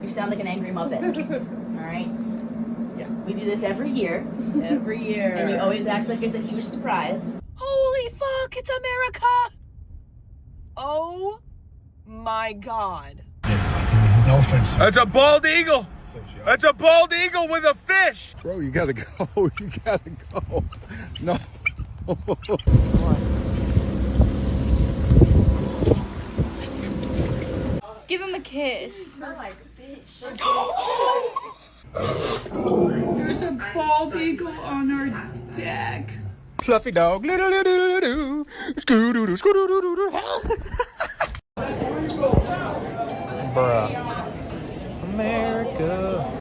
You sound like an angry Muppet. All right? Yeah. We do this every year. Every year. And you always act like it's a huge surprise. Holy fuck, it's America! Oh my god. No offense. That's a bald eagle. That's a bald eagle with a fish. Bro, you gotta go. You gotta go. No. Give him a kiss. There's a bald eagle on our deck. Fluffy dog. Bruh. America.